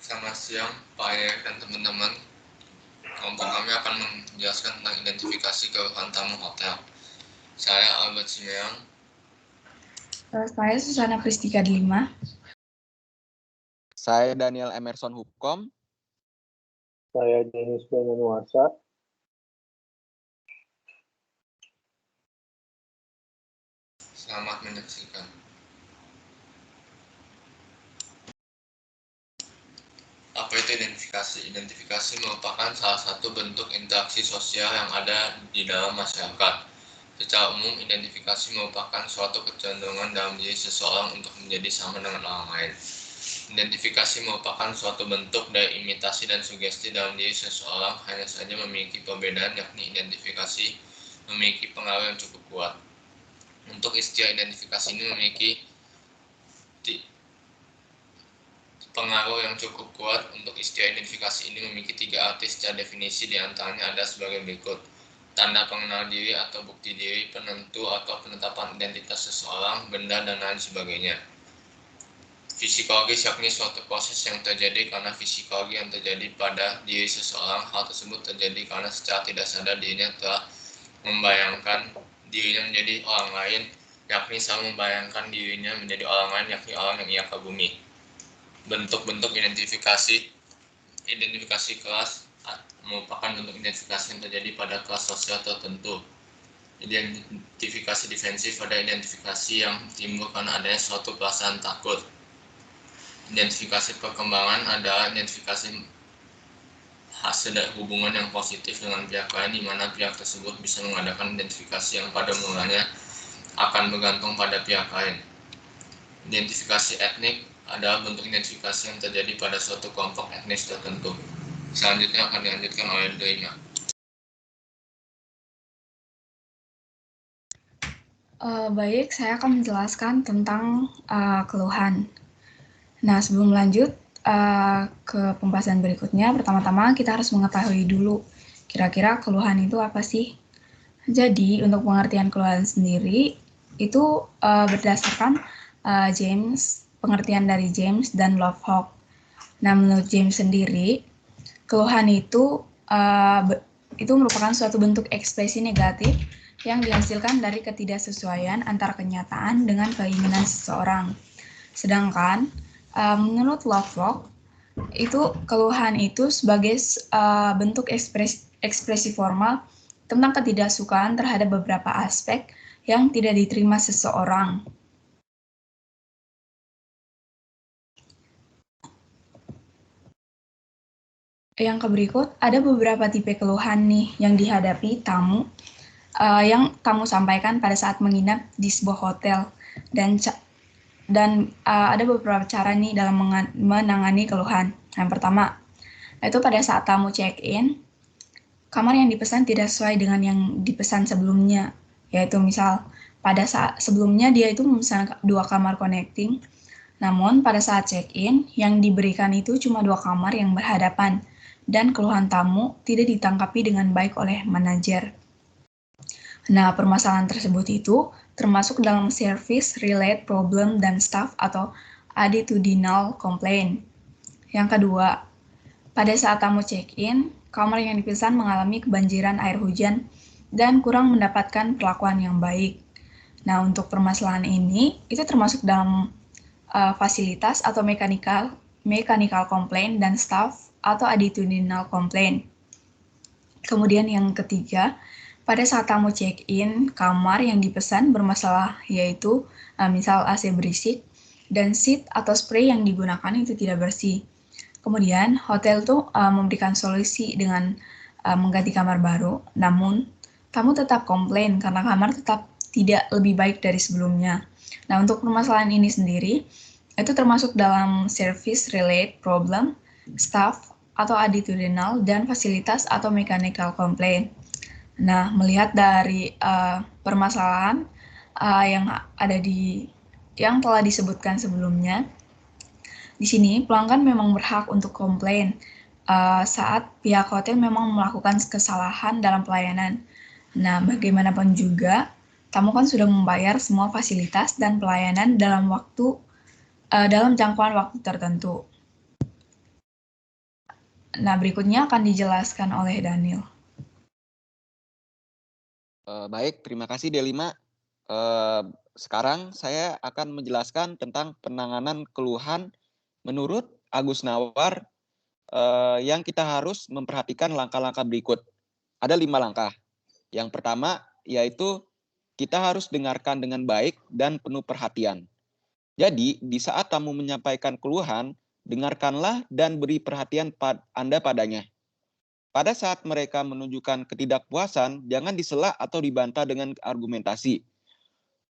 Selamat siang Pak Ayek dan teman-teman. Kelompok kami akan menjelaskan tentang identifikasi keluhan tamu hotel. Saya Albert Simeon. Saya Susana Pristika Delima. Saya Daniel Emerson Hukom. Saya Denis Benanuarsa. Selamat menyaksikan. Apa itu identifikasi? Identifikasi merupakan salah satu bentuk interaksi sosial yang ada di dalam masyarakat. Secara umum, identifikasi merupakan suatu kecenderungan dalam diri seseorang untuk menjadi sama dengan orang lain. Identifikasi merupakan suatu bentuk dari imitasi dan sugesti dalam diri seseorang, hanya saja memiliki perbedaan, yakni identifikasi memiliki pengaruh yang cukup kuat. Untuk istilah identifikasi ini memiliki pengaruh yang cukup kuat. Untuk istilah identifikasi ini memiliki 3 arti secara definisi, diantaranya ada sebagai berikut. Tanda pengenal diri atau bukti diri, penentu atau penetapan identitas seseorang, benda, dan lain sebagainya. Psikologis, yakni suatu proses yang terjadi karena psikologi yang terjadi pada diri seseorang. Hal tersebut terjadi karena secara tidak sadar dirinya telah membayangkan dirinya menjadi orang lain, yakni selalu membayangkan dirinya menjadi orang lain, yakni orang yang ia kagumi. Bentuk-bentuk identifikasi kelas merupakan bentuk identifikasi yang terjadi pada kelas sosial tertentu. Identifikasi defensif pada identifikasi yang timbul karena adanya suatu perasaan takut. Identifikasi perkembangan adalah identifikasi hasil dari hubungan yang positif dengan pihak lain, di mana pihak tersebut bisa mengadakan identifikasi yang pada mulanya akan bergantung pada pihak lain. Identifikasi etnik adalah bentuk identifikasi yang terjadi pada suatu kelompok etnis tertentu. Selanjutnya akan dilanjutkan oleh Delima. Baik, saya akan menjelaskan tentang keluhan. Nah, sebelum lanjut ke pembahasan berikutnya, pertama-tama kita harus mengetahui dulu kira-kira keluhan itu apa sih. Jadi, untuk pengertian keluhan sendiri itu berdasarkan pengertian dari James dan Lovelock. Nah, menurut James sendiri, keluhan itu merupakan suatu bentuk ekspresi negatif yang dihasilkan dari ketidaksesuaian antara kenyataan dengan keinginan seseorang. Sedangkan menurut Lovelock, itu keluhan itu sebagai bentuk ekspresi formal tentang ketidaksukaan terhadap beberapa aspek yang tidak diterima seseorang. Yang berikut, ada beberapa tipe keluhan nih yang dihadapi tamu yang tamu sampaikan pada saat menginap di sebuah hotel, dan ada beberapa cara nih dalam menangani keluhan. Yang pertama, itu pada saat tamu check-in, kamar yang dipesan tidak sesuai dengan yang dipesan sebelumnya, yaitu misal pada saat sebelumnya dia itu memesan 2 kamar connecting, namun pada saat check-in yang diberikan itu cuma 2 kamar yang berhadapan, dan keluhan tamu tidak ditangkapi dengan baik oleh manajer. Nah, permasalahan tersebut itu termasuk dalam service-related problem dan staff atau attitudinal complaint. Yang kedua, pada saat tamu check-in, kamar yang dipesan mengalami kebanjiran air hujan dan kurang mendapatkan perlakuan yang baik. Nah, untuk permasalahan ini, itu termasuk dalam fasilitas atau mechanical complaint dan staff atau attitudinal complaint. Kemudian yang ketiga, pada saat tamu check-in, kamar yang dipesan bermasalah, yaitu misal AC berisik dan seat atau spray yang digunakan itu tidak bersih. Kemudian hotel tuh memberikan solusi dengan mengganti kamar baru, namun tamu tetap komplain karena kamar tetap tidak lebih baik dari sebelumnya. Nah, untuk permasalahan ini sendiri, itu termasuk dalam service-related problem, staff atau attitudinal, dan fasilitas atau mechanical complaint. Nah, melihat dari permasalahan yang telah disebutkan sebelumnya, di sini pelanggan memang berhak untuk komplain saat pihak hotel memang melakukan kesalahan dalam pelayanan. Nah, bagaimanapun juga, tamu kan sudah membayar semua fasilitas dan pelayanan dalam jangkauan waktu tertentu. Nah, berikutnya akan dijelaskan oleh Daniel. Baik, terima kasih Delima. Sekarang saya akan menjelaskan tentang penanganan keluhan menurut Agus Nawar yang kita harus memperhatikan langkah-langkah berikut. Ada 5 langkah. Yang pertama yaitu kita harus dengarkan dengan baik dan penuh perhatian. Jadi, di saat tamu menyampaikan keluhan, dengarkanlah dan beri perhatian Anda padanya. Pada saat mereka menunjukkan ketidakpuasan, jangan disela atau dibantah dengan argumentasi.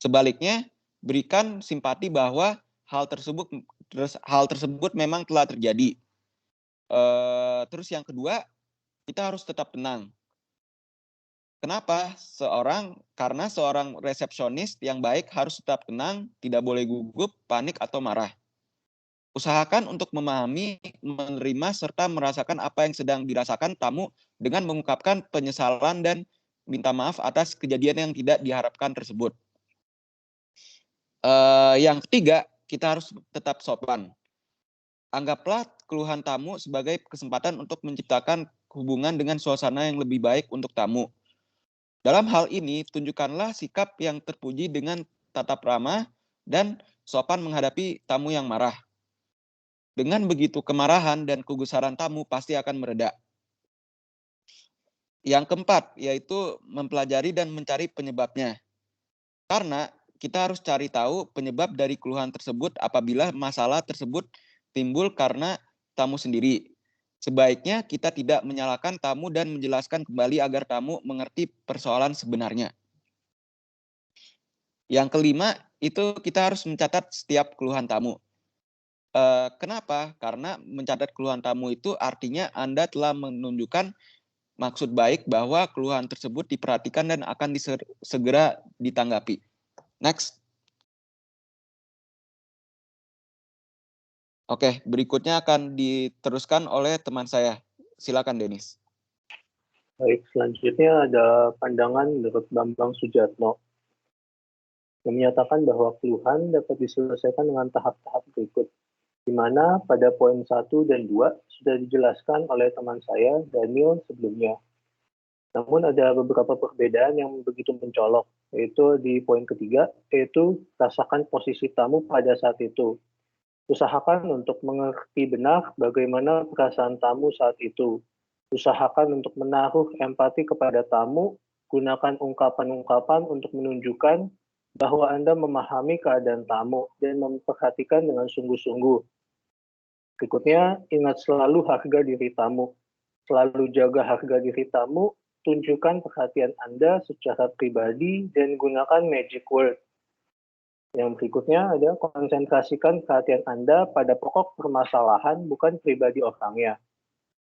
Sebaliknya, berikan simpati bahwa hal tersebut memang telah terjadi. Terus yang kedua, kita harus tetap tenang. Kenapa? Karena seorang resepsionis yang baik harus tetap tenang, tidak boleh gugup, panik, atau marah. Usahakan untuk memahami, menerima, serta merasakan apa yang sedang dirasakan tamu dengan mengungkapkan penyesalan dan minta maaf atas kejadian yang tidak diharapkan tersebut. Yang ketiga, kita harus tetap sopan. Anggaplah keluhan tamu sebagai kesempatan untuk menciptakan hubungan dengan suasana yang lebih baik untuk tamu. Dalam hal ini, tunjukkanlah sikap yang terpuji dengan tatap ramah dan sopan menghadapi tamu yang marah. Dengan begitu, kemarahan dan kegusaran tamu pasti akan mereda. Yang keempat, yaitu mempelajari dan mencari penyebabnya. Karena kita harus cari tahu penyebab dari keluhan tersebut apabila masalah tersebut timbul karena tamu sendiri. Sebaiknya kita tidak menyalahkan tamu dan menjelaskan kembali agar tamu mengerti persoalan sebenarnya. Yang kelima, itu kita harus mencatat setiap keluhan tamu. Kenapa? Karena mencatat keluhan tamu itu artinya Anda telah menunjukkan maksud baik bahwa keluhan tersebut diperhatikan dan akan segera ditanggapi. Next. Oke, berikutnya akan diteruskan oleh teman saya. Silakan, Denis. Baik, selanjutnya ada pandangan menurut Bambang Sujatno yang menyatakan bahwa keluhan dapat diselesaikan dengan tahap-tahap berikut, di mana pada poin 1 dan 2 sudah dijelaskan oleh teman saya, Daniel, sebelumnya. Namun ada beberapa perbedaan yang begitu mencolok, yaitu di poin ketiga, yaitu rasakan posisi tamu pada saat itu. Usahakan untuk mengerti benar bagaimana perasaan tamu saat itu. Usahakan untuk menaruh empati kepada tamu, gunakan ungkapan-ungkapan untuk menunjukkan bahwa Anda memahami keadaan tamu dan memperhatikan dengan sungguh-sungguh. Berikutnya, ingat selalu harga diri tamu. Selalu jaga harga diri tamu, tunjukkan perhatian Anda secara pribadi dan gunakan magic word. Yang berikutnya ada konsentrasikan perhatian Anda pada pokok permasalahan, bukan pribadi orangnya.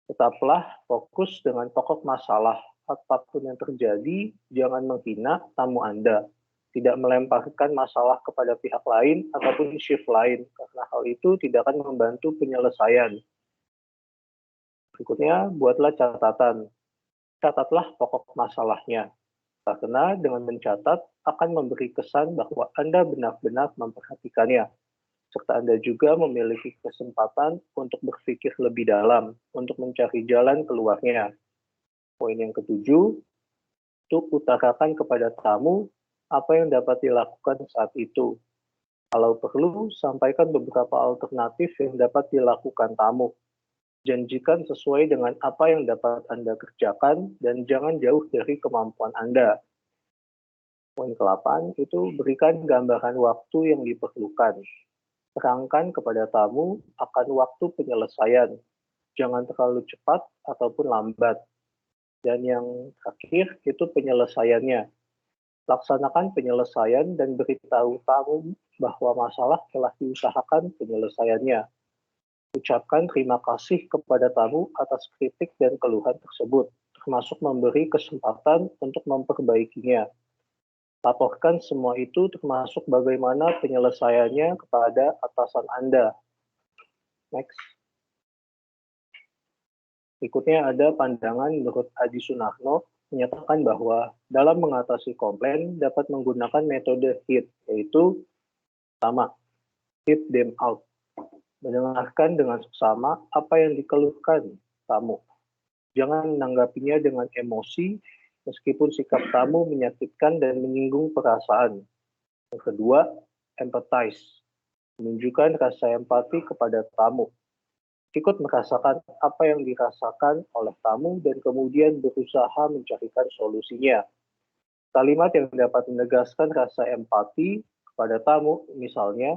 Tetaplah fokus dengan pokok masalah. Apapun yang terjadi, jangan menghina tamu Anda. Tidak melemparkan masalah kepada pihak lain ataupun shift lain, karena hal itu tidak akan membantu penyelesaian. Berikutnya, buatlah catatan. Catatlah pokok masalahnya. Karena dengan mencatat akan memberi kesan bahwa Anda benar-benar memperhatikannya, serta Anda juga memiliki kesempatan untuk berpikir lebih dalam, untuk mencari jalan keluarnya. Poin yang ketujuh, untuk utarakan kepada tamu apa yang dapat dilakukan saat itu. Kalau perlu, sampaikan beberapa alternatif yang dapat dilakukan tamu. Janjikan sesuai dengan apa yang dapat Anda kerjakan dan jangan jauh dari kemampuan Anda. Poin ke-8 itu berikan gambaran waktu yang diperlukan. Terangkan kepada tamu akan waktu penyelesaian. Jangan terlalu cepat ataupun lambat. Dan yang terakhir itu penyelesaiannya. Laksanakan penyelesaian dan beritahu tamu bahwa masalah telah diusahakan penyelesaiannya. Ucapkan terima kasih kepada tamu atas kritik dan keluhan tersebut, termasuk memberi kesempatan untuk memperbaikinya. Laporkan semua itu termasuk bagaimana penyelesaiannya kepada atasan Anda. Next. Berikutnya ada pandangan menurut Adi Sunarno menyatakan bahwa dalam mengatasi komplain dapat menggunakan metode HEAT, yaitu pertama, hear them out. Mendengarkan dengan seksama apa yang dikeluhkan, tamu. Jangan menanggapinya dengan emosi, meskipun sikap tamu menyakitkan dan menyinggung perasaan. Yang kedua, empathize. Menunjukkan rasa empati kepada tamu. Ikut merasakan apa yang dirasakan oleh tamu dan kemudian berusaha mencarikan solusinya. Kalimat yang dapat menegaskan rasa empati kepada tamu, misalnya,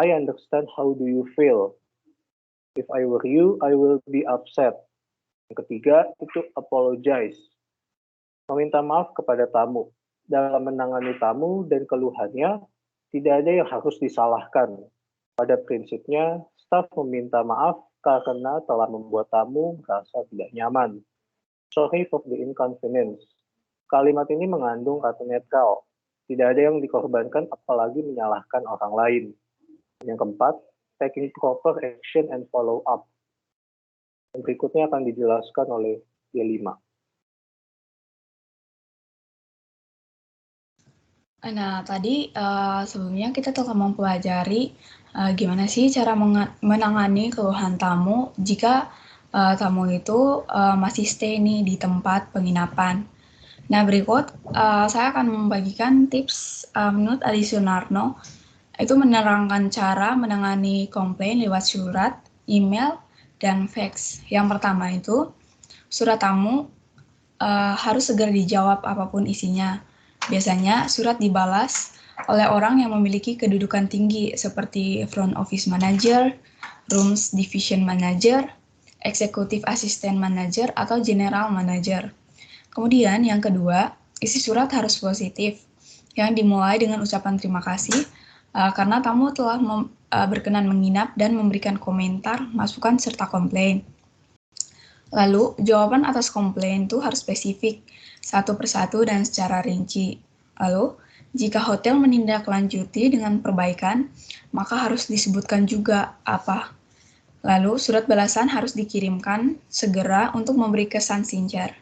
I understand how do you feel. If I were you, I will be upset. Yang ketiga, itu apologize. Meminta maaf kepada tamu. Dalam menangani tamu dan keluhannya, tidak ada yang harus disalahkan. Pada prinsipnya, staf meminta maaf karena telah membuat tamu merasa tidak nyaman. Sorry for the inconvenience. Kalimat ini mengandung kata netral. Tidak ada yang dikorbankan apalagi menyalahkan orang lain. Yang keempat, taking proper action and follow up. Yang berikutnya akan dijelaskan oleh D5. Nah, tadi sebelumnya kita telah mempelajari gimana sih cara menangani keluhan tamu jika tamu itu masih stay nih di tempat penginapan. Nah, berikut saya akan membagikan tips menurut Adi Sunarno, itu menerangkan cara menangani komplain lewat surat, email, dan fax. Yang pertama itu, surat tamu harus segera dijawab apapun isinya. Biasanya surat dibalas oleh orang yang memiliki kedudukan tinggi seperti front office manager, rooms division manager, executive assistant manager, atau general manager. Kemudian yang kedua, isi surat harus positif, yang dimulai dengan ucapan terima kasih karena tamu telah berkenan menginap dan memberikan komentar, masukan, serta komplain. Lalu, jawaban atas komplain itu harus spesifik, satu persatu dan secara rinci. Lalu, jika hotel menindaklanjuti dengan perbaikan, maka harus disebutkan juga apa. Lalu, surat balasan harus dikirimkan segera untuk memberi kesan sincer.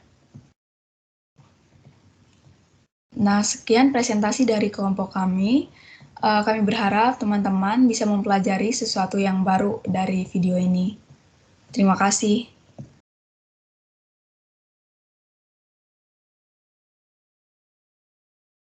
Nah, sekian presentasi dari kelompok kami. Kami berharap teman-teman bisa mempelajari sesuatu yang baru dari video ini. Terima kasih.